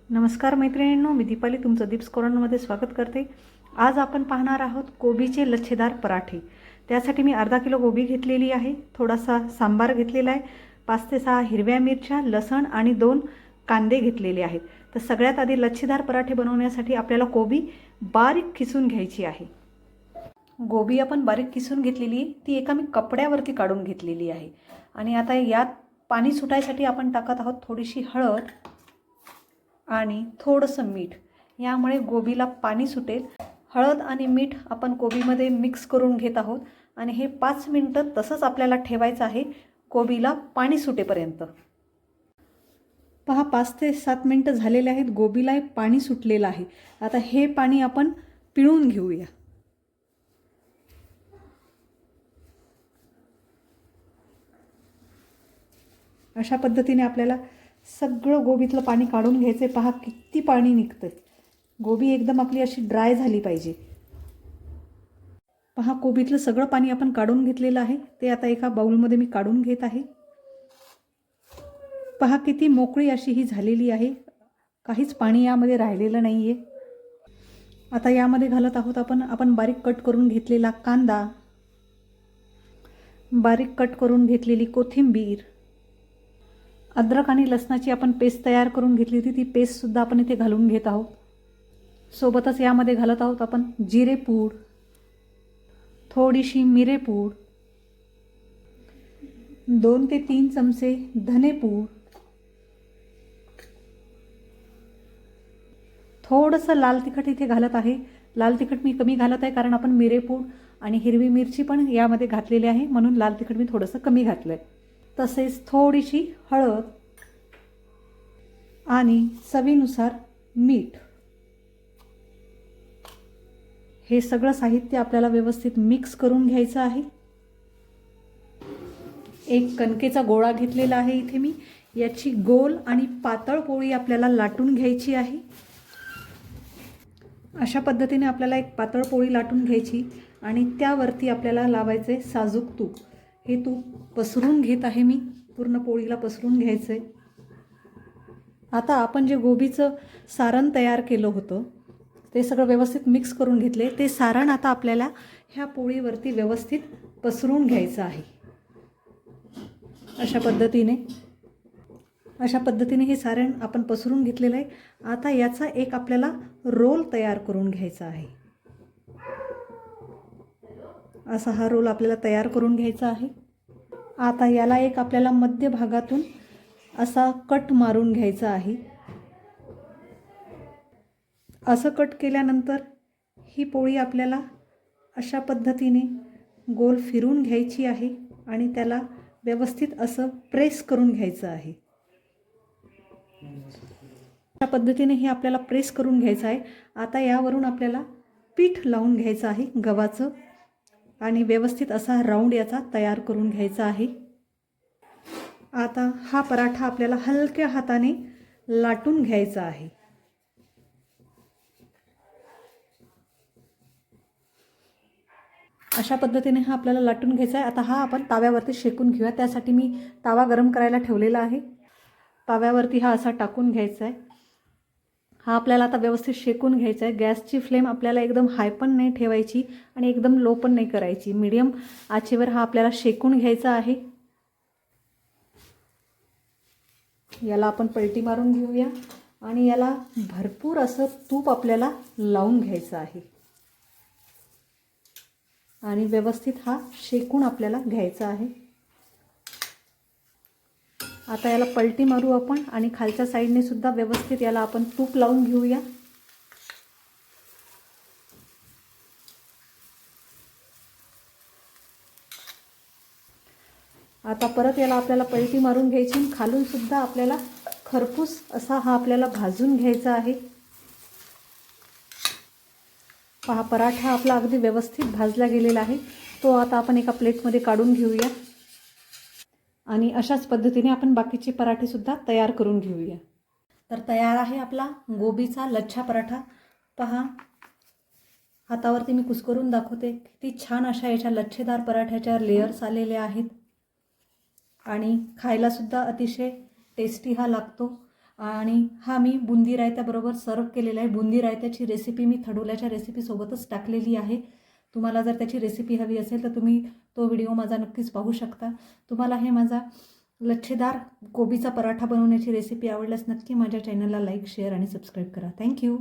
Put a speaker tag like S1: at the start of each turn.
S1: नमस्कार मैत्रिणींनो, मी दीपाली तुमचं दीप्स कॉर्नरमध्ये स्वागत करते। आज आपण पाहणार आहोत कोबीचे लच्छेदार पराठे। त्यासाठी मी अर्धा किलो कोबी घेतलेली आहे, थोडासा सांबार घेतलेला आहे, 5 ते 6 हिरव्या मिरच्या, लसण आणि 2 कांदे घेतलेले आहेत। तर सगळ्यात आधी लच्छेदार पराठे बनवण्यासाठी आपल्याला कोबी बारीक किसून घ्यायची आहे। गोबी आपण बारीक किसून घेतलेली आहे, ती एका मी कपड्यावरती काढून घेतलेली आहे। आणि आता यात पाणी सुटायसाठी आपण टाकत आहोत थोडीशी हळद आणि थोडंसं मीठ। यामुळे गोबीला पाणी सुटेल। हळद आणि मीठ आपण कोबीमध्ये मिक्स करून घेत आहोत आणि हे 5 मिनिटं तसंच आपल्याला ठेवायचं आहे कोबीला पाणी सुटेपर्यंत। पहा 5 ते 7 मिनिटं झालेले आहेत, गोबीला पाणी सुटलेलं आहे। आता हे पाणी आपण पिळून घेऊया। अशा पद्धतीने आपल्याला सगळं गोबीतलं पाणी काढून घ्यायचे। पहा किती पाणी निघतंय। गोबी एकदम आपली अशी ड्राय झाली पाहिजे। पहा कोबीतलं सगळं पाणी आपण काढून घेतलेलं आहे, ते आता एका बाउलमध्ये मी काढून घेत आहे। पहा किती मोकळी अशी ही झालेली आहे, काहीच पाणी यामध्ये राहिलेलं नाहीये। आता यामध्ये घालत आहोत आपण बारीक कट करून घेतलेला कांदा, बारीक कट करून घेतलेली कोथिंबीर, अद्रक आणि लसणाची आपण पेस्ट तयार करून घेतली होती, ती पेस्ट सुद्धा आपण इथे घालून घेत आहोत। सोबतच यामध्ये घालत आहोत आपण जिरे पूड, थोडीशी मिरे पूड, 2 ते 3 चमचे धने पूड, थोडंसं लाल तिखट इथे घालत आहे। लाल तिखट मी कमी घालत आहे कारण आपण मिरे पूड आणि हिरवी मिरची पण यामध्ये घातलेली आहे, म्हणून लाल तिखट मी थोडंसं कमी घातलंय। तसेच थोडीशी हळद आणि चवीनुसार मीठ। हे सगळं साहित्य आपल्याला व्यवस्थित मिक्स करून घ्यायचं आहे। एक कणकेचा गोळा घेतलेला आहे इथे मी, याची गोल आणि पातळ पोळी आपल्याला लाटून घ्यायची आहे। अशा पद्धतीने आपल्याला एक पातळ पोळी लाटून घ्यायची आणि त्यावरती आपल्याला लावायचे साजूक तूप। हे तूप पसरून घेत आहे मी, पूर्ण पोळीला पसरून घ्यायचंय। आता आपण जे गोबीचं सारण तयार केलं होतं ते सगळं व्यवस्थित मिक्स करून घेतले। ते सारण आता आपल्याला ह्या पोळीवरती व्यवस्थित पसरून घ्यायचं आहे। अशा पद्धतीने हे सारण आपण पसरून घेतलेलं आहे। आता याचा एक आपल्याला रोल तयार करून घ्यायचा आहे। असा हा रोल आपल्याला तयार करून घ्यायचा आहे। आता याला एक आपल्याला मध्य भागातून असा कट मारून घ्यायचा आहे। असं कट केल्यानंतर ही पोळी आपल्याला अशा पद्धतीने गोल फिरून घ्यायची आहे आणि त्याला व्यवस्थित असं प्रेस करून घ्यायचं आहे। अशा पद्धतीने हे आपल्याला प्रेस करून घ्यायचं आहे। आता यावरून आपल्याला पीठ लावून घ्यायचं आहे गव्हाचं आणि व्यवस्थित असा राऊंड याचा तयार करून घ्यायचा आहे। आता हा पराठा आपल्याला हलक्या हाताने लाटून घ्यायचा आहे। अशा पद्धतीने हा आपल्याला लाटून घ्यायचा आहे। आता हा आपण ताव्यावरती शेकून घेऊया। त्यासाठी मी तावा गरम करायला ठेवलेला आहे। ताव्यावरती हा असा टाकून घ्यायचा आहे। हा आपल्याला आता व्यवस्थित शेकून घ्यायचा आहे। गॅसची फ्लेम आपल्याला एकदम हाय पण नाही ठेवायची आणि एकदम लो पण नाही करायची, मीडियम आचेवर हा आपल्याला शेकून घ्यायचा आहे। याला आपण पलटी मारून घेऊया आणि याला भरपूर असं तूप आपल्याला लावून घ्यायचं आहे आणि व्यवस्थित हा शेकून आपल्याला घ्यायचा आहे। आता याला पलटी मारू आपण आणि खालच्या साईडने सुद्धा व्यवस्थित याला आपण तूप लावून घेऊया। आता परत याला आपल्याला पलटी मारून घ्यायची, खालून सुद्धा आपल्याला खरपूस असा हा आपल्याला भाजून घ्यायचा आहे। पहा पराठा आपला अगदी व्यवस्थित भाजला गेलेला आहे। तो आता आपण एका प्लेटमध्ये काढून घेऊया आणि अशाच पद्धतीने आपण बाकीचे पराठे सुद्धा तयार करून घेऊया। तर तयार आहे आपला गोबीचा लच्छा पराठा। पहा हातावरती मी कुस्करून दाखवते, किती छान अशा याच्या लच्छेदार पराठ्याच्या लेयर्स आलेले आहेत आणि खायला सुद्धा अतिशय टेस्टी हा लागतो। आणि हा मी बुंदी रायत्याबरोबर सर्व केलेला आहे. बुंदी रायत्याची रेसिपी मी थडोल्याच्या रेसिपीसोबतच टाकलेली आहे. तुम्हाला जर त्याची रेसिपी हवी असेल तर तुम्ही तो व्हिडिओ माझा नक्कीच पाहू शकता. तुम्हाला हे माझा लच्छेदार कोबीचा पराठा बनवण्याची रेसिपी आवडल्यास नक्की माझ्या चॅनलला लाईक, शेअर आणि सबस्क्राईब करा. थँक्यू.